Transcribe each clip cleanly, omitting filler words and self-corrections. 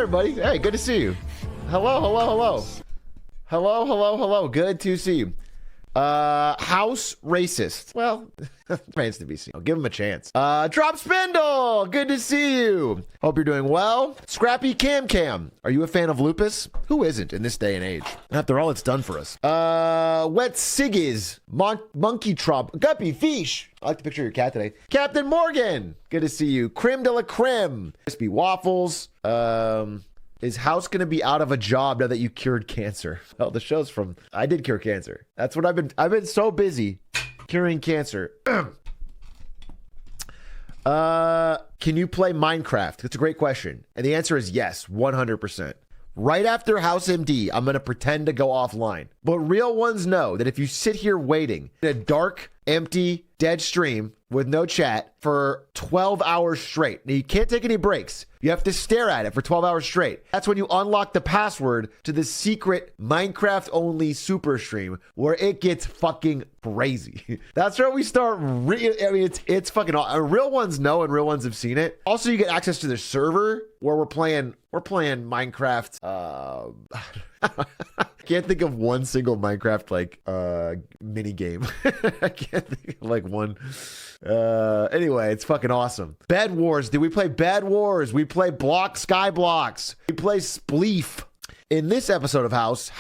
everybody. Hey, good to see you. Hello, hello, hello. Hello, hello, hello. Good to see you. House racist. Well, remains to be seen. I'll give him a chance. Drop Spindle. Good to see you. Hope you're doing well. Scrappy Cam. Are you a fan of lupus? Who isn't in this day and age? After all, it's done for us. Wet Siggies. Monkey Trump. Guppy Fish. I like the picture of your cat today. Captain Morgan. Good to see you. Creme de la creme. Crispy waffles. Is House going to be out of a job now that you cured cancer? Well, the show's from, I did cure cancer. That's what I've been so busy curing cancer. Can you play Minecraft? That's a great question. And the answer is yes, 100%. Right after House MD, I'm going to pretend to go offline. But real ones know that if you sit here waiting in a dark, empty, dead stream with no chat for 12 hours straight. Now, you can't take any breaks. You have to stare at it for 12 hours straight. That's when you unlock the password to the secret Minecraft-only super stream where it gets fucking crazy. That's where we start. It's fucking awesome. Real ones know and real ones have seen it. Also, you get access to the server where we're playing Minecraft. Can't think of one single Minecraft mini game. I can't think of one. Anyway, it's fucking awesome. Bed Wars. Did we play Bed Wars? We play Skyblocks. We play Spleef. In this episode of House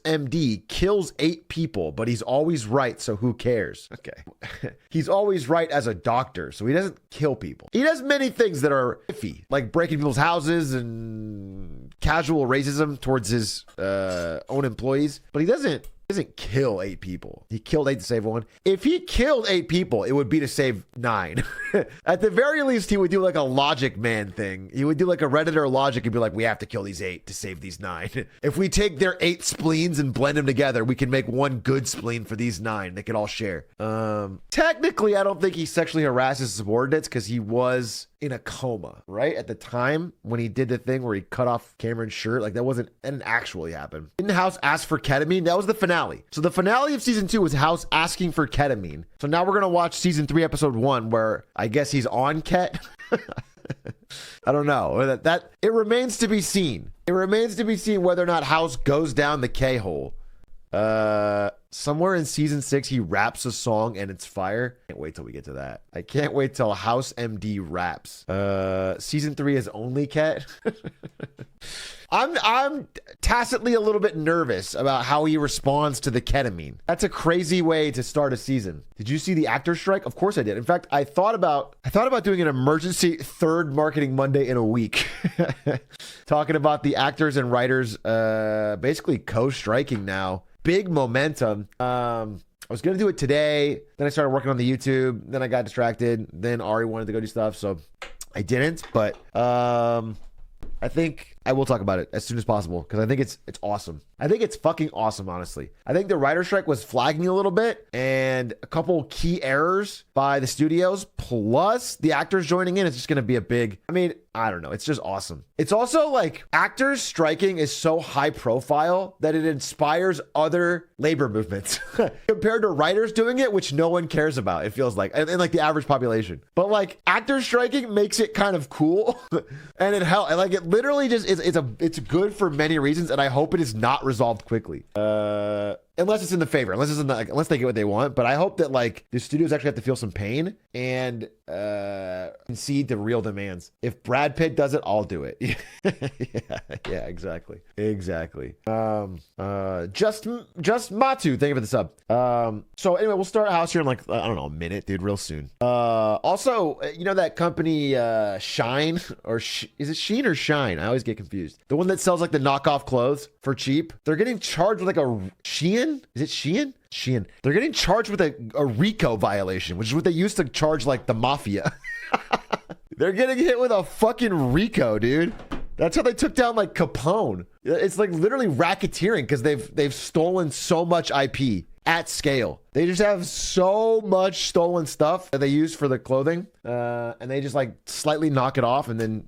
MD kills 8 people, but he's always right, so who cares? Okay. He's always right as a doctor, so he doesn't kill people. He does many things that are iffy, like breaking people's houses and casual racism towards his own employees, but he doesn't kill 8 people. He killed 8 to save 1. If he killed 8 people, it would be to save 9. At the very least, he would do like a Logic Man thing. He would do like a Redditor logic and be like, we have to kill these 8 to save these 9. If we take their 8 spleens and blend them together, we can make one good spleen for these 9. They can all share. Technically, I don't think he sexually harassed his subordinates because he was in a coma, right? At the time when he did the thing where he cut off Cameron's shirt, that didn't actually happen. Didn't House ask for ketamine? That was the finale. So the finale of season 2 was House asking for ketamine. So now we're going to watch season 3, episode 1, where I guess he's on ket. I don't know. That it remains to be seen. It remains to be seen whether or not House goes down the K-hole. Somewhere in season 6 he raps a song and it's fire. Can't wait till we get to that. I can't wait till House MD raps. Season 3 is only Ket. I'm tacitly a little bit nervous about how he responds to the ketamine. That's a crazy way to start a season. Did you see the actor strike? Of course I did. In fact, I thought about doing an emergency 3rd Marketing Monday in a week. Talking about the actors and writers basically co-striking now. Big momentum. I was going to do it today. Then I started working on the YouTube. Then I got distracted. Then Ari wanted to go do stuff. So I didn't. But I think I will talk about it as soon as possible because I think it's awesome. I think it's fucking awesome, honestly. I think the writer strike was flagging a little bit and a couple key errors by the studios plus the actors joining in. It's just going to be a big, I don't know. It's just awesome. It's also actors striking is so high profile that it inspires other labor movements compared to writers doing it, which no one cares about. It feels like, and the average population, but actors striking makes it kind of cool and it helps. It literally just it's good for many reasons. And I hope it is not resolved quickly. Unless it's in the favor, unless they get what they want. But I hope that the studios actually have to feel some pain and concede to real demands. If Brad Pitt does it, I'll do it. yeah, exactly. Just Matu, thank you for the sub. So anyway, we'll start House here in I don't know, a minute, dude, real soon. Also, you know that company Shine or is it Sheen or Shine? I always get confused. The one that sells the knockoff clothes for cheap. They're getting charged with a Shein. Is it Shein? Shein. They're getting charged with a RICO violation, which is what they used to charge the mafia. They're getting hit with a fucking RICO, dude. That's how they took down Capone. It's literally racketeering because they've stolen so much IP at scale. They just have so much stolen stuff that they use for the clothing, and they just slightly knock it off. And then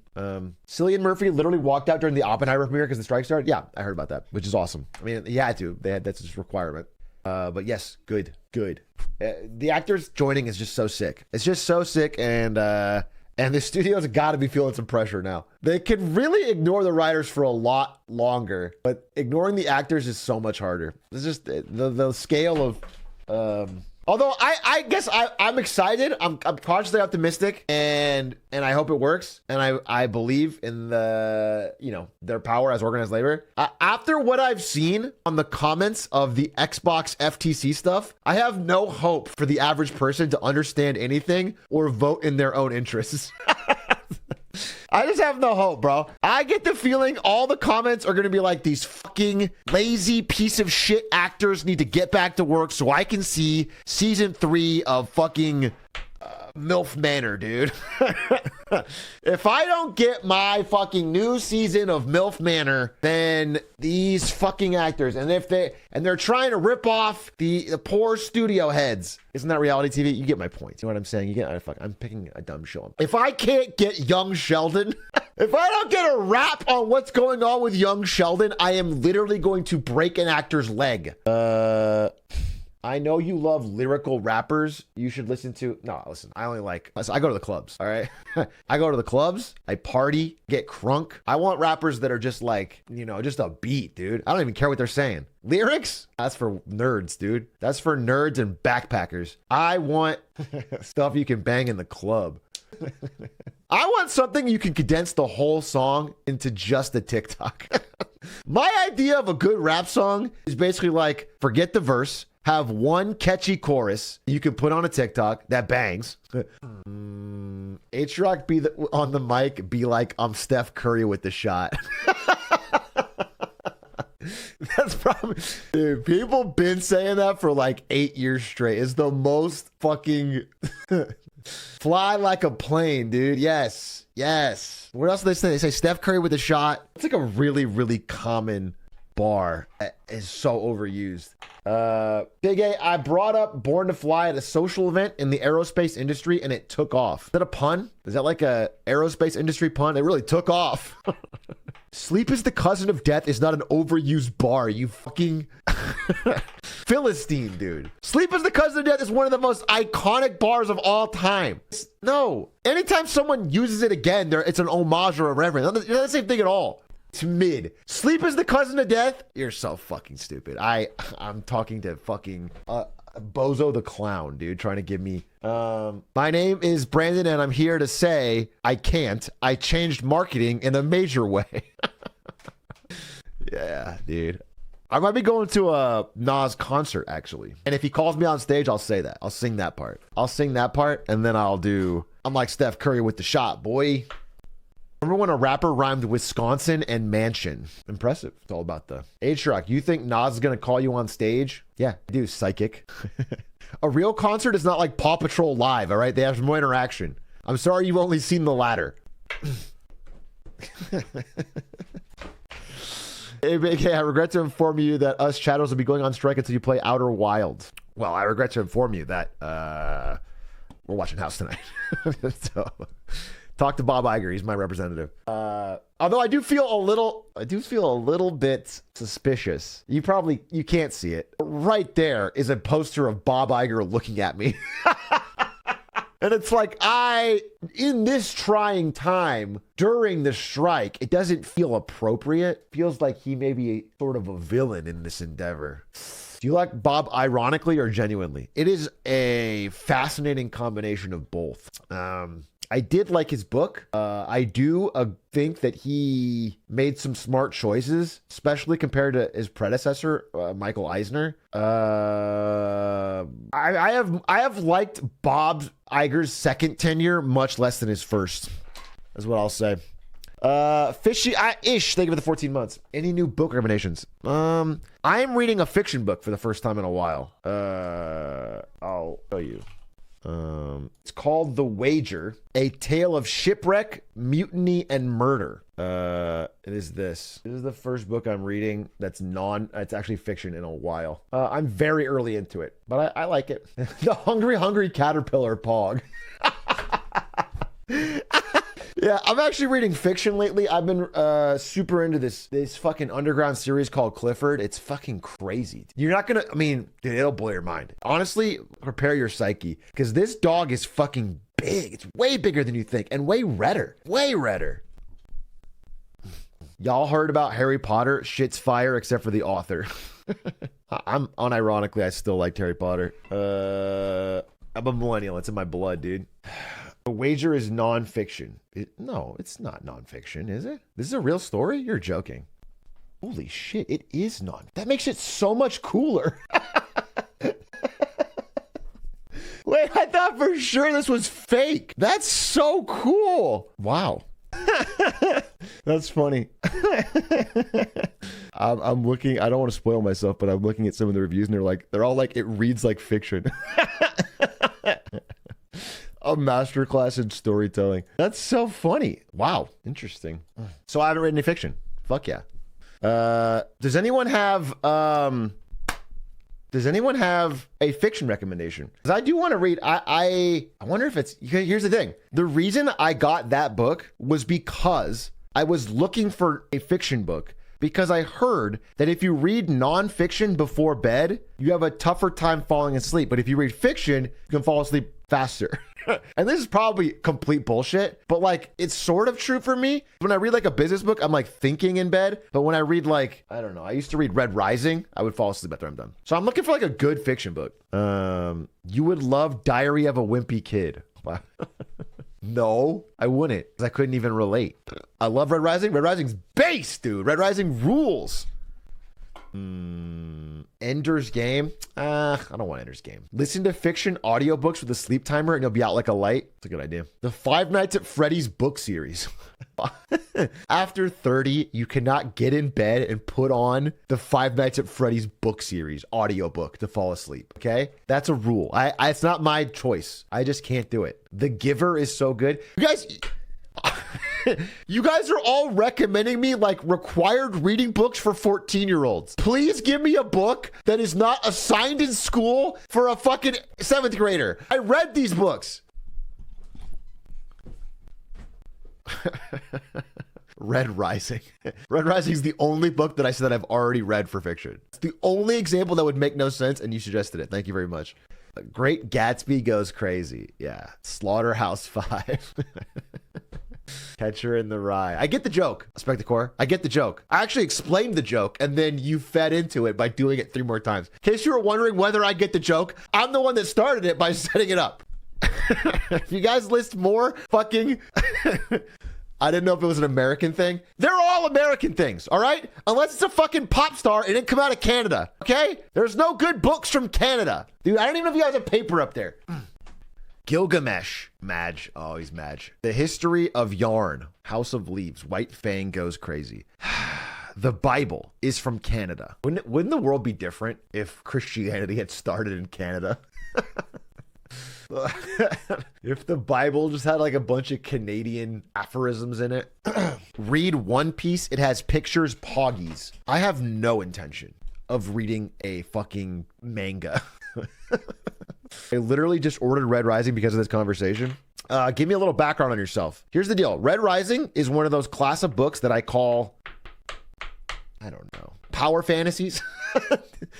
Cillian Murphy literally walked out during the Oppenheimer premiere because the strike started. Yeah, I heard about that, which is awesome. He had to. That's just a requirement. But yes, good. The actors joining is just so sick. It's just so sick, and And the studio's got to be feeling some pressure now. They could really ignore the writers for a lot longer, but ignoring the actors is so much harder. It's just the scale of... Although I guess I'm excited. I'm cautiously optimistic, and I hope it works. And I believe in their power as organized labor. After what I've seen on the comments of the Xbox FTC stuff, I have no hope for the average person to understand anything or vote in their own interests. I just have no hope, bro. I get the feeling all the comments are going to be like, these fucking lazy piece of shit actors need to get back to work so I can see season 3 of fucking MILF Manor, dude. If I don't get my fucking new season of MILF Manor, then these fucking actors, and they're trying to rip off the poor studio heads. Isn't that reality TV? You get my point. You know what I'm saying? I'm picking a dumb show. If I can't get young Sheldon, if I don't get a rap on what's going on with young Sheldon, I am literally going to break an actor's leg. I know you love lyrical rappers. You should listen to... No, listen. I go to the clubs, all right? I go to the clubs. I party, get crunk. I want rappers that are just like, just a beat, dude. I don't even care what they're saying. Lyrics? That's for nerds, dude. That's for nerds and backpackers. I want stuff you can bang in the club. I want something you can condense the whole song into just a TikTok. My idea of a good rap song is basically like, forget the verse, have one catchy chorus you can put on a TikTok that bangs. Atrioc on the mic, be like, I'm Steph Curry with the shot. That's probably... Dude, people been saying that for like 8 years straight. It's the most fucking... Fly like a plane, dude. Yes. What else do they say? They say Steph Curry with a shot. It's like a really, really common bar. That is so overused. Big A, I brought up Born to Fly at a social event in the aerospace industry and it took off. Is that a pun? Is that like a aerospace industry pun? It really took off. Sleep is the cousin of death is not an overused bar, you fucking Philistine, dude. Sleep is the cousin of death is one of the most iconic bars of all time. No. Anytime someone uses it again, it's an homage or a reverence. It's not the same thing at all. It's mid. Sleep is the cousin of death? You're so fucking stupid. I'm talking to fucking Bozo the Clown, dude, trying to give me... my name is Brandon, and I'm here to say I can't. I changed marketing in a major way. Yeah, dude. I might be going to a Nas concert, actually. And if he calls me on stage, I'll say that. I'll sing that part. And then I'm like Steph Curry with the shot, boy. Remember when a rapper rhymed Wisconsin and mansion? Impressive. It's all about the... Atrioc, you think Nas is going to call you on stage? Yeah, I do, psychic. A real concert is not like Paw Patrol Live, all right? They have more interaction. I'm sorry you've only seen the latter. Hey, Big A, I regret to inform you that us Shadows will be going on strike until you play Outer Wilds. Well, I regret to inform you that we're watching House tonight. So... Talk to Bob Iger. He's my representative. Although I do feel a little bit suspicious. You can't see it. Right there is a poster of Bob Iger looking at me. And it's like, in this trying time during the strike, it doesn't feel appropriate. It feels like he may be sort of a villain in this endeavor. Do you like Bob ironically or genuinely? It is a fascinating combination of both. I did like his book. I do think that he made some smart choices, especially compared to his predecessor, Michael Eisner. I have liked Bob Iger's second tenure much less than his first. That's what I'll say. Fishy-ish, thank you for the 14 months. Any new book recommendations? I am reading a fiction book for the first time in a while. I'll show you. It's called The Wager, a tale of shipwreck, mutiny, and murder. It is this. This is the first book I'm reading that's it's actually fiction in a while. I'm very early into it, but I like it. The Hungry Caterpillar Pog. Yeah, I'm actually reading fiction lately. I've been super into this fucking underground series called Clifford. It's fucking crazy. You're not gonna, dude, it'll blow your mind. Honestly, prepare your psyche, because this dog is fucking big. It's way bigger than you think and way redder. Way redder. Y'all heard about Harry Potter? Shit's fire except for the author. I'm unironically, I still liked Harry Potter. I'm a millennial. It's in my blood, dude. The wager is nonfiction. No, it's not nonfiction, is it? This is a real story? You're joking. Holy shit, it is non. That makes it so much cooler. Wait, I thought for sure this was fake. That's so cool. Wow. That's funny. I'm looking, I don't want to spoil myself, but I'm looking at some of the reviews and they're all like, it reads like fiction. A masterclass in storytelling. That's so funny. Wow. Interesting. So I haven't read any fiction. Fuck yeah. Does anyone have a fiction recommendation? Because I do want to read. I wonder if it's, here's the thing. The reason I got that book was because I was looking for a fiction book, because I heard that if you read nonfiction before bed, you have a tougher time falling asleep. But if you read fiction, you can fall asleep faster. And this is probably complete bullshit, but like it's sort of true for me. When I read like a business book, I'm like thinking in bed. But when I read like, I don't know, I used to read Red Rising, I would fall asleep after I'm done. So I'm looking for like a good fiction book. You would love Diary of a Wimpy Kid. Wow. No, I wouldn't, because I couldn't even relate. I love Red Rising. Red Rising's base, dude. Red Rising rules. Ender's Game. I don't want Ender's Game. Listen to fiction audiobooks with a sleep timer and you'll be out like a light. It's a good idea. The Five Nights at Freddy's book series. After 30, you cannot get in bed and put on the Five Nights at Freddy's book series audiobook to fall asleep. Okay? That's a rule. It's not my choice. I just can't do it. The Giver is so good. You guys... You guys are all recommending me like required reading books for 14-year-olds. Please give me a book that is not assigned in school for a fucking 7th grader. I read these books. Red Rising. Red Rising is the only book that I said that I've already read for fiction. It's the only example that would make no sense, and you suggested it. Thank you very much. Great Gatsby goes crazy. Yeah. Slaughterhouse 5. Catcher in the Rye. I get the joke, Spectacor. I get the joke. I actually explained the joke, and then you fed into it by doing it 3 more times. In case you were wondering whether I get the joke, I'm the one that started it by setting it up. If you guys list more fucking... I didn't know if it was an American thing. They're all American things, all right? Unless it's a fucking pop star and it didn't come out of Canada, okay? There's no good books from Canada. Dude, I don't even know if you guys have paper up there. Gilgamesh. Madge. Oh, he's Madge. The History of Yarn. House of Leaves. White Fang goes crazy. The Bible is from Canada. Wouldn't the world be different if Christianity had started in Canada? If the Bible just had like a bunch of Canadian aphorisms in it. Read One Piece. It has pictures, poggies. I have no intention of reading a fucking manga. I literally just ordered Red Rising because of this conversation. Give me a little background on yourself. Here's the deal. Red Rising is one of those class of books that I call, I don't know, power fantasies.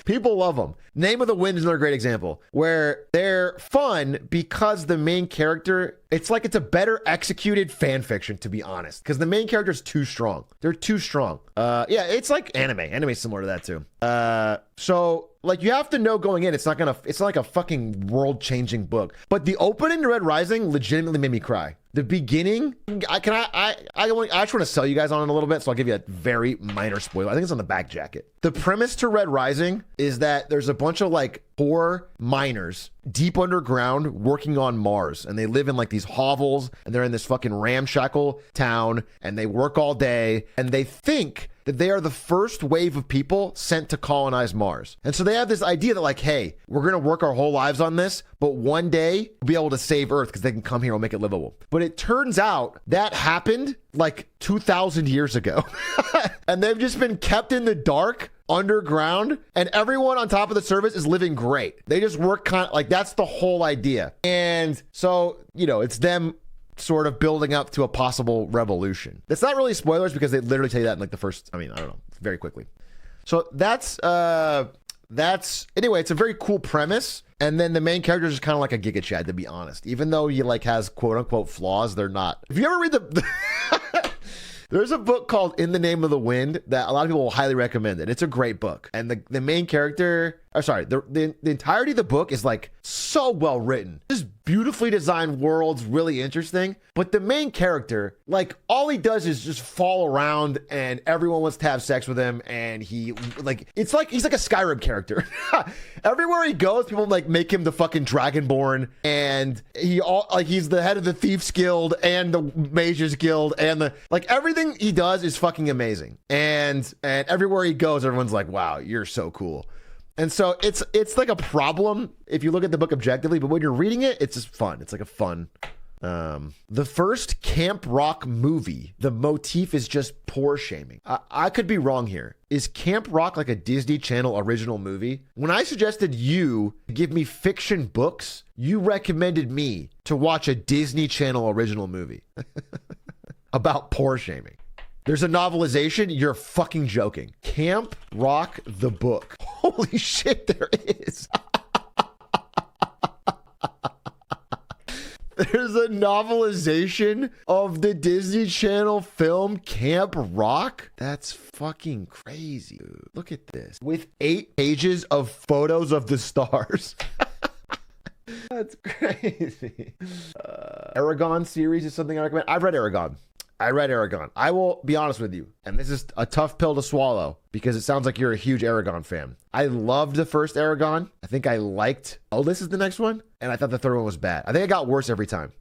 People love them. Name of the Wind is another great example where they're fun because the main character, it's like it's a better executed fan fiction, to be honest, because the main character is too strong. They're too strong. Yeah, it's like anime. Anime's similar to that too. So like you have to know going in, it's not like a fucking world-changing book. But the opening to Red Rising legitimately made me cry. The beginning, I just want to sell you guys on it a little bit, so I'll give you a very minor spoiler. I think it's on the back jacket. The premise to Red Rising is that there's a bunch of like poor miners deep underground working on Mars, and they live in like these hovels, and they're in this fucking ramshackle town, and they work all day, and they think that they are the first wave of people sent to colonize Mars. And so they have this idea that like, hey, we're going to work our whole lives on this, but one day we'll be able to save Earth because they can come here and make it livable. But it turns out that happened like 2,000 years ago. And they've just been kept in the dark underground, and everyone on top of the surface is living great. They just work kind of like, that's the whole idea. And so, you know, it's them sort of building up to a possible revolution. That's not really spoilers because they literally tell you that in like the first, I don't know, very quickly. So that's anyway, it's a very cool premise. And then the main character is just kind of like a Giga Chad, to be honest. Even though he like has quote unquote flaws, they're not. If you ever read there's a book called In the Name of the Wind that a lot of people will highly recommend it. It's a great book. And the main character, the entirety of the book is like so well written. Just beautifully designed worlds, really interesting. But the main character, like all he does is just fall around and everyone wants to have sex with him. And he's like a Skyrim character. Everywhere he goes, people like make him the fucking Dragonborn. And he's the head of the Thieves Guild and the Mages Guild and everything he does is fucking amazing. And everywhere he goes, everyone's like, wow, you're so cool. And so it's like a problem if you look at the book objectively, but when you're reading it, it's just fun. It's like a fun. The first Camp Rock movie, the motif is just poor shaming. I could be wrong here. Is Camp Rock like a Disney Channel original movie? When I suggested you give me fiction books, you recommended me to watch a Disney Channel original movie about poor shaming. There's a novelization? You're fucking joking. Camp Rock the book. Holy shit, there is. There's a novelization of the Disney Channel film Camp Rock? That's fucking crazy, dude. Look at this. With 8 pages of photos of the stars. That's crazy. Aragon series is something I recommend. I've read Aragon. I will be honest with you, and this is a tough pill to swallow because it sounds like you're a huge Aragon fan. I loved the first Aragon. I think I liked This is the next one, and I thought the third one was bad. I think it got worse every time.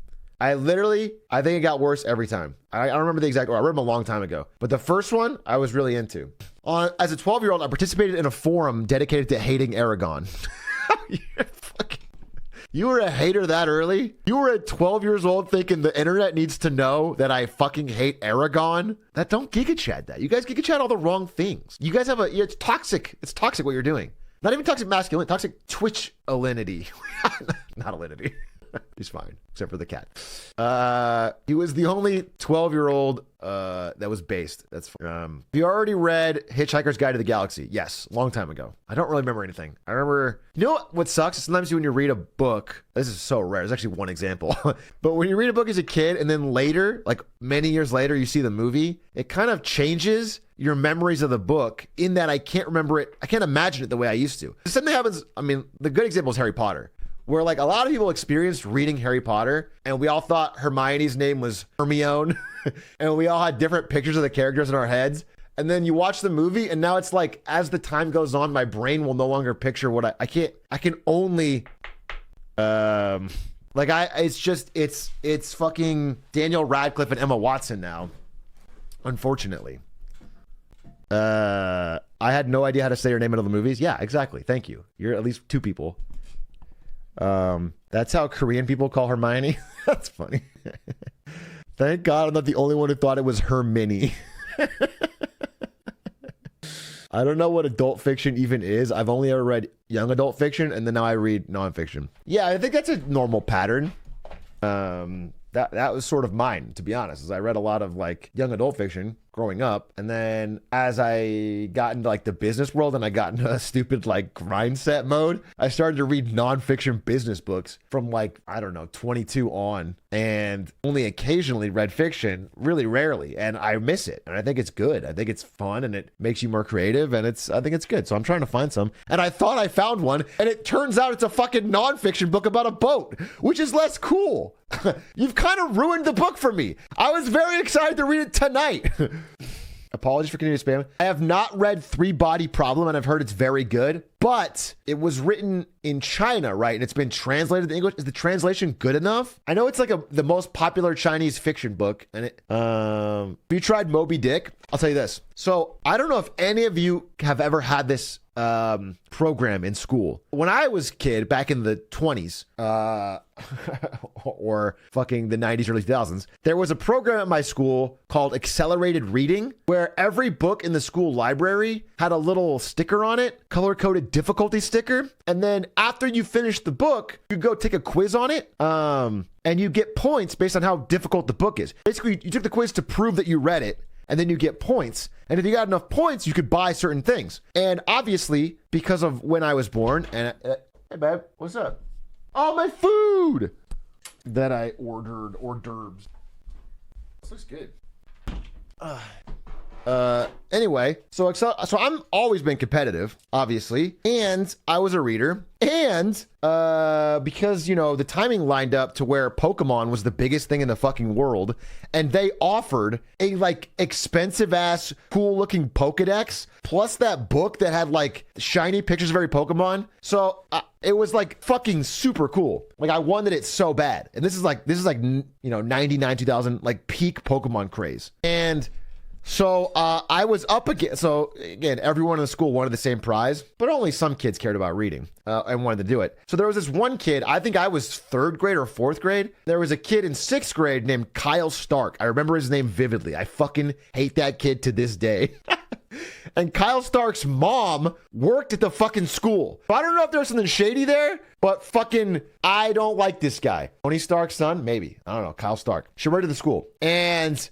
I think it got worse every time. I don't remember the exact order. I read them a long time ago. But the first one, I was really into. As a 12-year-old, I participated in a forum dedicated to hating Aragon. You were a hater that early? You were at 12 years old thinking the internet needs to know that I fucking hate Aragon? Don't Giga Chad that. You guys Giga Chad all the wrong things. You guys have it's toxic. It's toxic what you're doing. Not even toxic masculinity, toxic Twitch-alinity. Not alinity. He's fine, except for the cat. He was the only 12-year-old that was based. That's fine. Have you already read Hitchhiker's Guide to the Galaxy? Yes, long time ago. I don't really remember anything. I remember, you know what sucks? Sometimes when you read a book, this is so rare. There's actually one example. But when you read a book as a kid and then later, like many years later, you see the movie, it kind of changes your memories of the book in that I can't remember it. I can't imagine it the way I used to. Something happens. I mean, the good example is Harry Potter, where like a lot of people experienced reading Harry Potter and we all thought Hermione's name was Hermione and we all had different pictures of the characters in our heads. And then you watch the movie and now it's like, as the time goes on, my brain will no longer picture what I can only, it's fucking Daniel Radcliffe and Emma Watson now, unfortunately. I had no idea how to say your name in all the movies. Yeah, exactly. Thank you. You're at least 2 people. That's how Korean people call Hermione. That's funny. Thank God I'm not the only one who thought it was Hermione. I don't know what adult fiction even is. I've only ever read young adult fiction, and then now I read nonfiction. Yeah, I think that's a normal pattern. That was sort of mine, to be honest, is I read a lot of like young adult fiction growing up. And then as I got into like the business world and I got into a stupid like grind set mode, I started to read nonfiction business books from like, I don't know, 22 on, and only occasionally read fiction, really rarely. And I miss it. And I think it's good. I think it's fun and it makes you more creative, and I think it's good. So I'm trying to find some. And I thought I found one, and it turns out it's a fucking nonfiction book about a boat, which is less cool. You've kind of ruined the book for me. I was very excited to read it tonight. Apologies for continuing to spam. I have not read Three Body Problem, and I've heard it's very good, but it was written in China, right? And it's been translated to English. Is the translation good enough? I know it's like the most popular Chinese fiction book. And have you tried Moby Dick? I'll tell you this. So I don't know if any of you have ever had this program in school. When I was a kid back in the 20s, or fucking the 90s, early 2000s, there was a program at my school called Accelerated Reading, where every book in the school library had a little sticker on it, color-coded difficulty sticker. And then after you finish the book, you go take a quiz on it. And you get points based on how difficult the book is. Basically, you took the quiz to prove that you read it. and then you get points. And if you got enough points, you could buy certain things. And obviously, because of when I was born, and hey, babe, what's up? Oh, my food that I ordered, hors d'oeuvres. This looks good. Anyway, so I'm always been competitive, obviously, and I was a reader, and because the timing lined up to where Pokemon was the biggest thing in the fucking world, and they offered a like expensive ass cool looking Pokedex plus that book that had like shiny pictures of every Pokemon. So it was like fucking super cool. Like I wanted it so bad, and this is like 99 2000 like peak Pokemon craze. And so I was up against, so again, everyone in the school wanted the same prize, but only some kids cared about reading and wanted to do it. So there was this one kid, I think I was third grade or fourth grade. There was a kid in sixth grade named Kyle Stark. I remember his name vividly. I fucking hate that kid to this day. And Kyle Stark's mom worked at the fucking school. I don't know if there's something shady there, but fucking, I don't like this guy. Tony Stark's son? Maybe. I don't know. Kyle Stark. She worked at the school. And,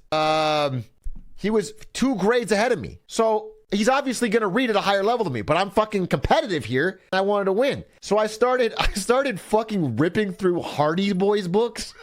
he was 2 grades ahead of me. So he's obviously going to read at a higher level than me, but I'm fucking competitive here and I wanted to win. So I started fucking ripping through Hardy Boys books.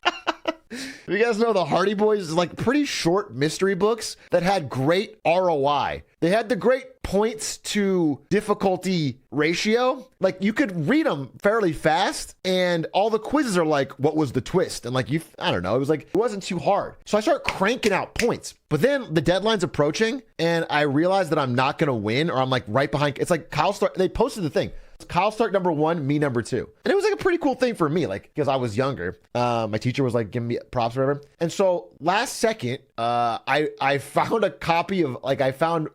You guys know the Hardy Boys is like pretty short mystery books that had great ROI. They had the great points to difficulty ratio. Like you could read them fairly fast and all the quizzes are like, what was the twist? And like, I don't know. It was like, it wasn't too hard. So I start cranking out points, but then the deadline's approaching and I realize that I'm not going to win or I'm like right behind. It's like Kyle Stark. They posted the thing. It's Kyle Stark number 1, me number 2. And it was like a pretty cool thing for me, like, because I was younger. My teacher was like giving me props or whatever. And so last second, I found a copy of, like, I found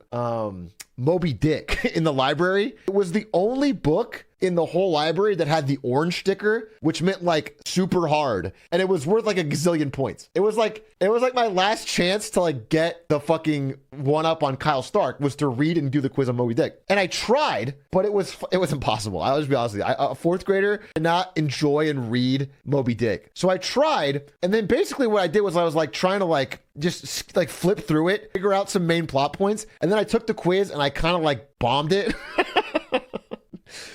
Moby Dick in the library. It was the only book in the whole library that had the orange sticker, which meant like super hard. And it was worth like a gazillion points. It was like my last chance to like get the fucking one up on Kyle Stark was to read and do the quiz on Moby Dick. And I tried, but it was impossible. I'll just be honest with you. A fourth grader did not enjoy and read Moby Dick. So I tried. And then basically what I did was I was like trying to like just like flip through it, figure out some main plot points. And then I took the quiz and I kind of like bombed it.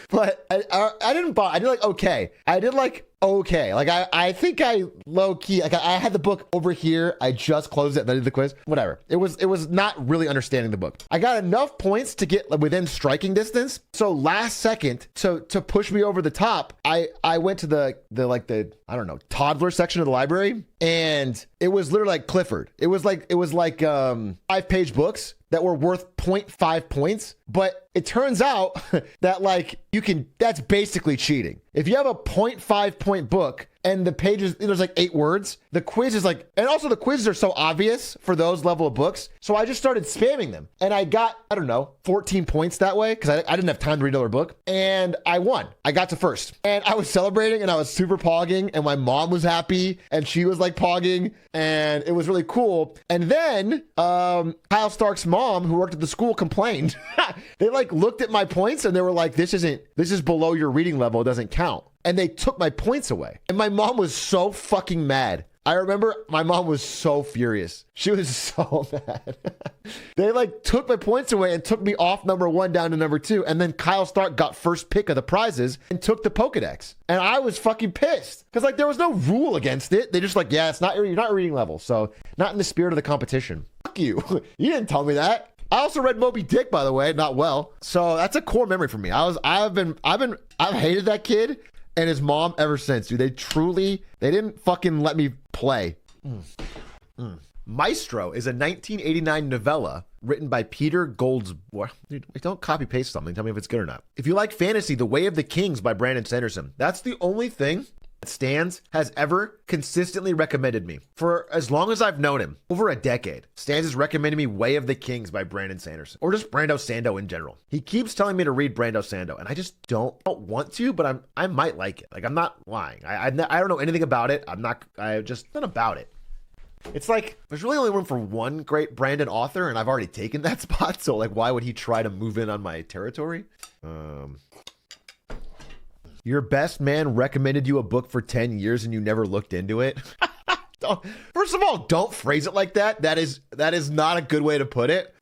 But I didn't bomb. I did like okay. I did like okay. Like I think I low key, like I had the book over here. I just closed it and I did the quiz. Whatever. It was not really understanding the book. I got enough points to get within striking distance. So last second to push me over the top, I went to the I don't know, toddler section of the library, and it was literally like Clifford. It was like 5-page books that were worth 0.5 points. But it turns out that like that's basically cheating. If you have a 0.5 point book and the pages, there's like 8 words, the quiz is like, and also the quizzes are so obvious for those level of books. So I just started spamming them and I got, I don't know, 14 points that way because I didn't have time to read another book, and I won. I got to first and I was celebrating and I was super pogging and my mom was happy and she was like pogging and it was really cool. And then Kyle Stark's mom, who worked at the school, complained. They like looked at my points and they were like, this is below your reading level. It doesn't count. And they took my points away. And my mom was so fucking mad. I remember my mom was so furious. She was so mad. They like took my points away and took me off number 1 down to number 2. And then Kyle Stark got first pick of the prizes and took the Pokedex. And I was fucking pissed because like there was no rule against it. They just like, yeah, you're not reading level. So not in the spirit of the competition. Fuck you. You didn't tell me that. I also read Moby Dick, by the way, not well. So that's a core memory for me. I've hated that kid and his mom ever since, dude. They didn't fucking let me play. Maestro is a 1989 novella written by Peter Goldsworth. Dude, don't copy paste something. Tell me if it's good or not. If you like fantasy, The Way of the Kings by Brandon Sanderson. That's the only thing Stans has ever consistently recommended me for as long as I've known him, over a decade. Stans has recommended me Way of the Kings by Brandon Sanderson, or just Brando Sando in general. He keeps telling me to read Brando Sando, and I just don't want to, but I might like it. Like, I'm not lying. I don't know anything about it. I just not about it. It's like there's really only room for one great Brandon author, and I've already taken that spot. So like, why would he try to move in on my territory? Your best man recommended you a book for 10 years and you never looked into it. First First of all, don't phrase it like that. That is not a good way to put it.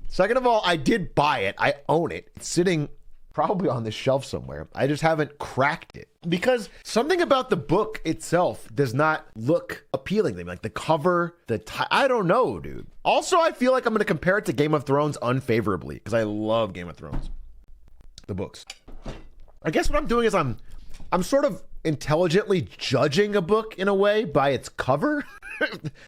Second of all, I did buy it. I own it. It's sitting probably on the shelf somewhere. I just haven't cracked it because something about the book itself does not look appealing to me. Like the cover, I don't know, dude. Also, I feel like I'm going to compare it to Game of Thrones unfavorably because I love Game of Thrones. The books. I guess what I'm doing is I'm sort of intelligently judging a book in a way by its cover.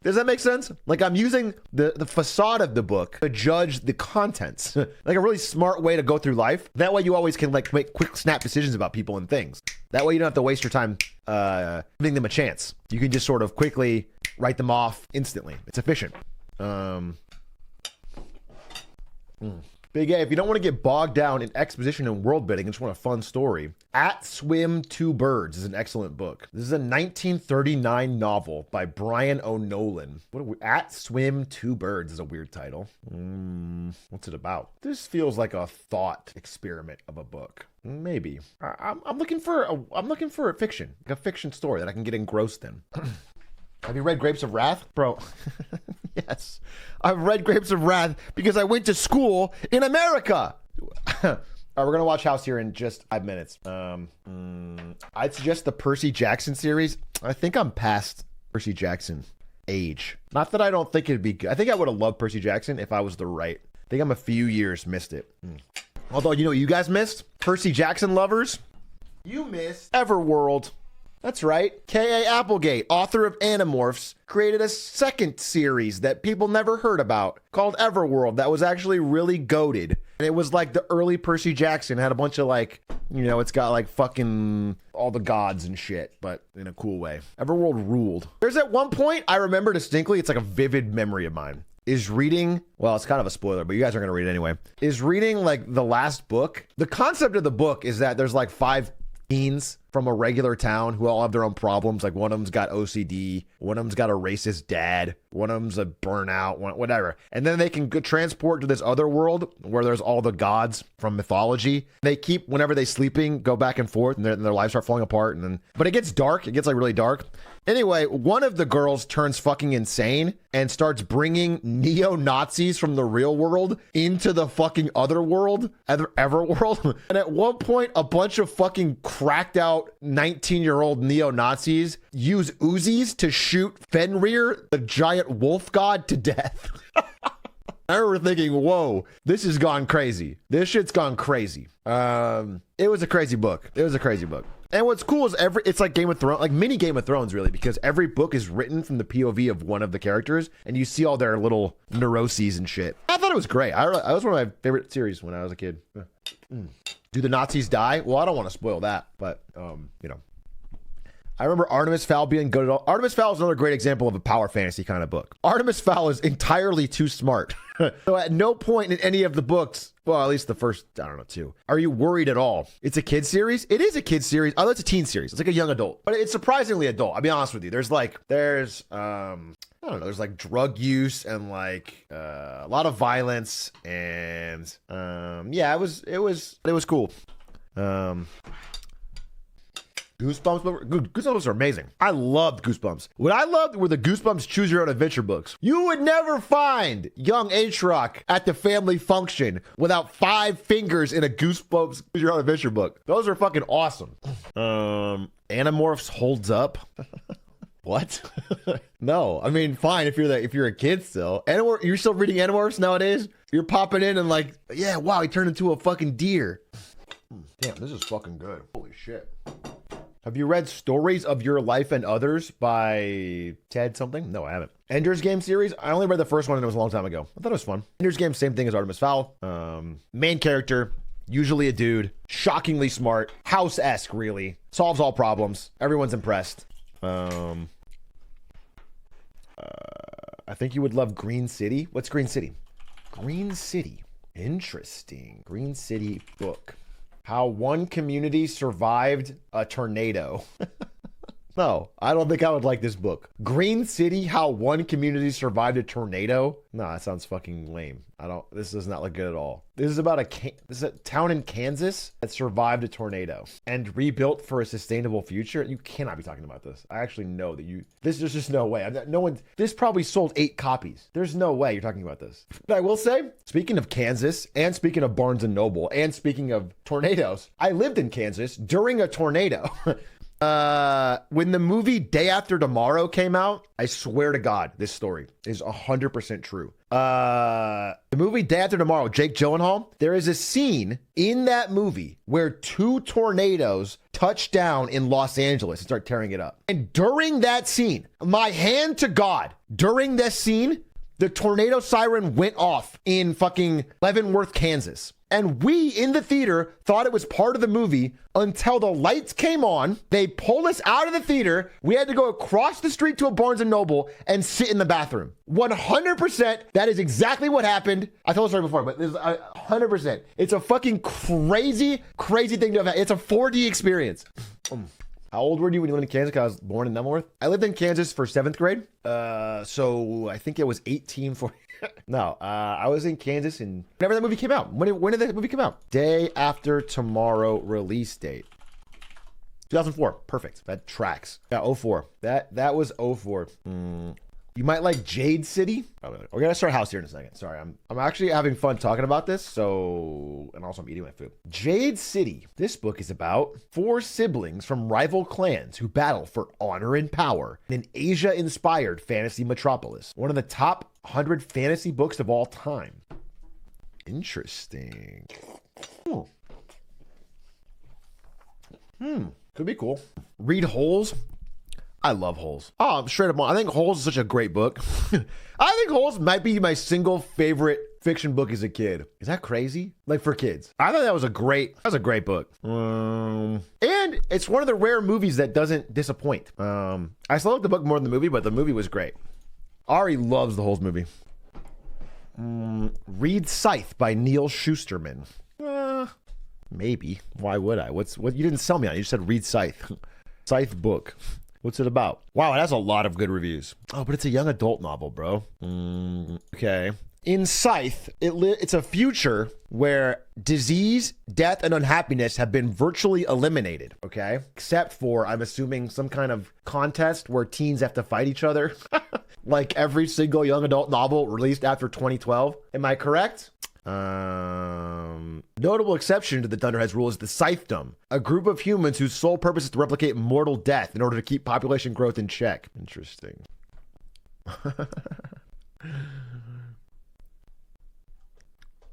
Does that make sense? Like I'm using the facade of the book to judge the contents. Like a really smart way to go through life. That way you always can like make quick snap decisions about people and things. That way you don't have to waste your time giving them a chance. You can just sort of quickly write them off instantly. It's efficient. Big A, if you don't want to get bogged down in exposition and world building and just want a fun story, At Swim Two Birds is an excellent book. This is a 1939 novel by Brian O'Nolan. At Swim Two Birds is a weird title. What's it about? This feels like a thought experiment of a book. Maybe. I'm looking for a fiction, like a fiction story that I can get engrossed in. Have you read Grapes of Wrath? Bro, yes. I've read Grapes of Wrath because I went to school in America. All right, we're going to watch House here in just 5 minutes. I'd suggest the Percy Jackson series. I think I'm past Percy Jackson age. Not that I don't think it'd be good. I think I would have loved Percy Jackson if I was the right. I think I'm a few years missed it. Although, you know what you guys missed? Percy Jackson lovers. You missed Everworld. That's right. K.A. Applegate, author of Animorphs, created a second series that people never heard about called Everworld that was actually really goated. And it was like the early Percy Jackson. It had a bunch of like, you know, it's got like fucking all the gods and shit, but in a cool way. Everworld ruled. There's at one point, I remember distinctly, it's like a vivid memory of mine, is reading, well, it's kind of a spoiler, but you guys are going to read it anyway, is reading like the last book. The concept of the book is that there's like 5 teens from a regular town who all have their own problems. Like one of them's got OCD, one of them's got a racist dad, one of them's a burnout, whatever. And then they can go transport to this other world where there's all the gods from mythology. They keep, whenever they sleeping, go back and forth, and their lives start falling apart. And then, but it gets dark. It gets like really dark. Anyway, one of the girls turns fucking insane and starts bringing neo-Nazis from the real world into the fucking other world, Everworld. And at one point, a bunch of fucking cracked out 19-year-old neo-Nazis use Uzis to shoot Fenrir, the giant wolf god, to death. I remember thinking, whoa, this has gone crazy. This shit's gone crazy. It was a crazy book. It was a crazy book. And what's cool is it's like Game of Thrones, like mini Game of Thrones, really, because every book is written from the POV of one of the characters, and you see all their little neuroses and shit. I thought it was great. I was one of my favorite series when I was a kid. Do the Nazis die? Well, I don't want to spoil that, but you know. I remember Artemis Fowl being good at all. Artemis Fowl is another great example of a power fantasy kind of book. Artemis Fowl is entirely too smart. So at no point in any of the books, well, at least the first, I don't know, 2, are you worried at all? It's a kid's series. It is a kid's series. Oh, it's a teen series. It's like a young adult, but it's surprisingly adult. I'll be honest with you. There's I don't know, there's like drug use and like a lot of violence and yeah, it was cool. Goosebumps are amazing. I loved Goosebumps. What I loved were the Goosebumps Choose Your Own Adventure books. You would never find young Atrioc at the family function without 5 fingers in a Goosebumps Choose Your Own Adventure book. Those are fucking awesome. Animorphs holds up. What? No, I mean, fine if you're a kid still. You're still reading Animorphs nowadays? You're popping in and like, yeah, wow, he turned into a fucking deer. Damn, this is fucking good. Holy shit. Have you read Stories of Your Life and Others by Ted something? No, I haven't. Ender's Game series? I only read the first one and it was a long time ago. I thought it was fun. Ender's Game, same thing as Artemis Fowl. Main character, usually a dude, shockingly smart, House-esque really, solves all problems. Everyone's impressed. I think you would love Green City. What's Green City? Green City. Interesting. Green City book. How one community survived a tornado. No, I don't think I would like this book. Green City, How One Community Survived a Tornado. No, that sounds fucking lame. This does not look good at all. This is about this is a town in Kansas that survived a tornado and rebuilt for a sustainable future. You cannot be talking about this. I actually know that there's just no way. This probably sold 8 copies. There's no way you're talking about this. But I will say, speaking of Kansas and speaking of Barnes and Noble and speaking of tornadoes, I lived in Kansas during a tornado. When the movie Day After Tomorrow came out, I swear to God, this story is 100% true. The movie Day After Tomorrow, Jake Gyllenhaal, there is a scene in that movie where 2 tornadoes touch down in Los Angeles and start tearing it up. And during that scene, my hand to God, during this scene, the tornado siren went off in fucking Leavenworth, Kansas. And we in the theater thought it was part of the movie until the lights came on. They pulled us out of the theater. We had to go across the street to a Barnes and Noble and sit in the bathroom. 100%. That is exactly what happened. I told the story before, but this is 100%. It's a fucking crazy, crazy thing to have. It's a 4D experience. How old were you when you lived in Kansas? 'Cause I was born in Leavenworth. I lived in Kansas for 7th grade. So I think it was 18 for... No, I was in Kansas and whenever that movie came out. When did that movie come out? Day After Tomorrow release date. 2004. Perfect. That tracks. Yeah, 04. That was 04. You might like Jade City. We're gonna start house here in a second. Sorry, I'm actually having fun talking about this. And also I'm eating my food. Jade City. This book is about 4 siblings from rival clans who battle for honor and power in an Asia-inspired fantasy metropolis. One of the top 100 fantasy books of all time. Interesting. Could be cool. Read Holes. I love Holes. Oh, straight up. I think Holes is such a great book. I think Holes might be my single favorite fiction book as a kid. Is that crazy? Like for kids. I thought that was a great book. And it's one of the rare movies that doesn't disappoint. I still like the book more than the movie, but the movie was great. Ari loves the Holes movie. Read Scythe by Neil Shusterman. Maybe. Why would I? What? You didn't sell me on it. You just said read Scythe. Scythe book. What's it about? Wow, it has a lot of good reviews. Oh, but it's a young adult novel, bro. Okay. In Scythe, it's a future where disease, death, and unhappiness have been virtually eliminated, okay? Except for, I'm assuming, some kind of contest where teens have to fight each other. Like every single young adult novel released after 2012. Am I correct? Notable exception to the Thunderheads rule is the Scythedom, a group of humans whose sole purpose is to replicate mortal death in order to keep population growth in check. Interesting.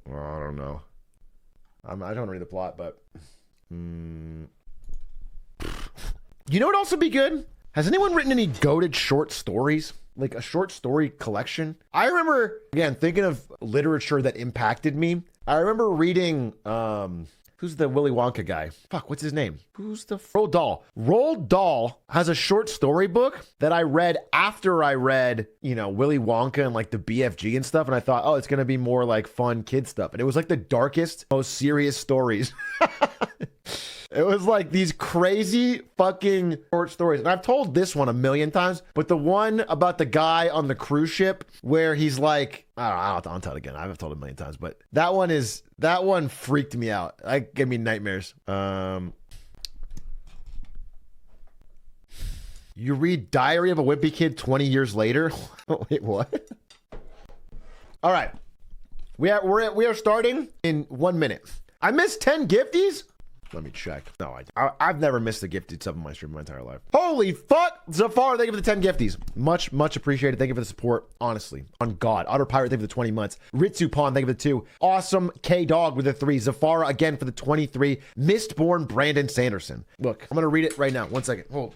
Well, I don't know. I don't read the plot, but... You know what else would be good? Has anyone written any goated short stories? Like a short story collection? I remember, again, thinking of literature that impacted me. I remember reading, who's the Willy Wonka guy? Fuck, what's his name? Roald Dahl. Roald Dahl has a short story book that I read after I read, Willy Wonka and like the BFG and stuff. And I thought, oh, it's going to be more like fun kid stuff. And it was like the darkest, most serious stories. It was like these crazy fucking short stories. And I've told this one a million times, but the one about the guy on the cruise ship where he's like, I'll tell it again. I've told it a million times, but that one freaked me out. It gave me nightmares. You read Diary of a Wimpy Kid 20 years later? Wait, what? All right. We are starting in 1 minute. I missed 10 gifties? Let me check. No, I've never missed a gifted sub in my stream my entire life. Holy fuck! Zafar, thank you for the 10 gifties. Much, much appreciated. Thank you for the support. Honestly. On God. Otter Pirate, thank you for the 20 months. Ritsu Pawn, thank you for the 2. Awesome K-Dog with the 3. Zafara again for the 23. Mistborn Brandon Sanderson. Look, I'm going to read it right now. 1 second. Hold.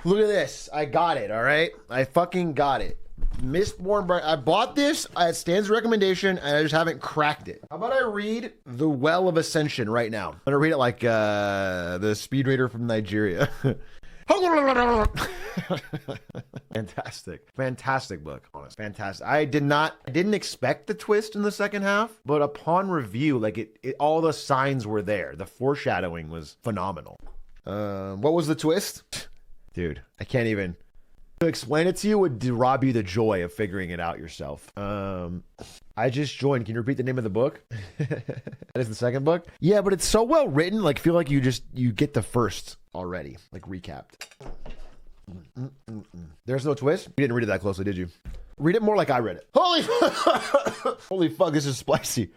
Look at this. I got it, all right? I fucking got it. Mistborn. I bought this at Stan's recommendation, and I just haven't cracked it. How about I read The Well of Ascension right now? I'm gonna read it like the speed reader from Nigeria. Fantastic book, honest. Fantastic. I didn't expect the twist in the second half, but upon review, like all the signs were there. The foreshadowing was phenomenal. What was the twist? Dude, I can't even. To explain it to you would rob you the joy of figuring it out yourself. I just joined. Can you repeat the name of the book? That is the second book? Yeah, but it's so well written. Like, feel like you get the first already, like recapped. There's no twist? You didn't read it that closely, did you? Read it more like I read it. Holy fuck, this is spicy.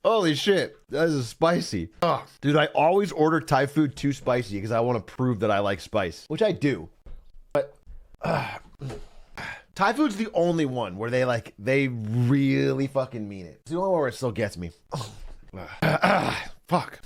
Holy shit, this is spicy. Ugh. Dude, I always order Thai food too spicy because I want to prove that I like spice, which I do. But Thai food's the only one where they really fucking mean it. It's the only one where it still gets me. Fuck.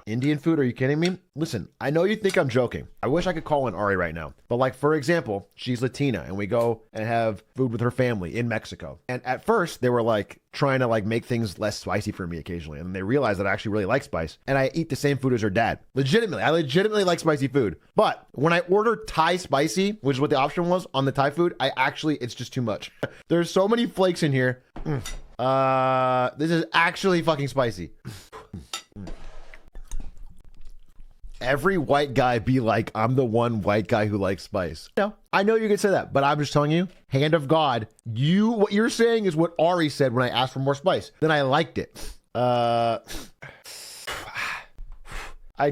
Indian food? Are you kidding me? Listen, I know you think I'm joking. I wish I could call in Ari right now. But like, for example, she's Latina and we go and have food with her family in Mexico. And at first they were like trying to like make things less spicy for me occasionally. And they realized that I actually really like spice. And I eat the same food as her dad. Legitimately. I legitimately like spicy food. But when I order Thai spicy, which is what the option was on the Thai food, it's just too much. There's so many flakes in here. This is actually fucking spicy. Every white guy be like, I'm the one white guy who likes spice. No, I know you could say that, but I'm just telling you, hand of God, what you're saying is what Ari said when I asked for more spice. Then I liked it. I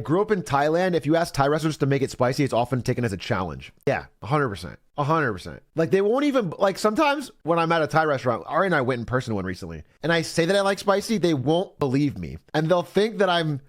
grew up in Thailand. If you ask Thai restaurants to make it spicy, it's often taken as a challenge. Yeah, 100%. 100%. Like they won't even, like sometimes when I'm at a Thai restaurant, Ari and I went in person one recently, and I say that I like spicy, they won't believe me. And they'll think that I'm,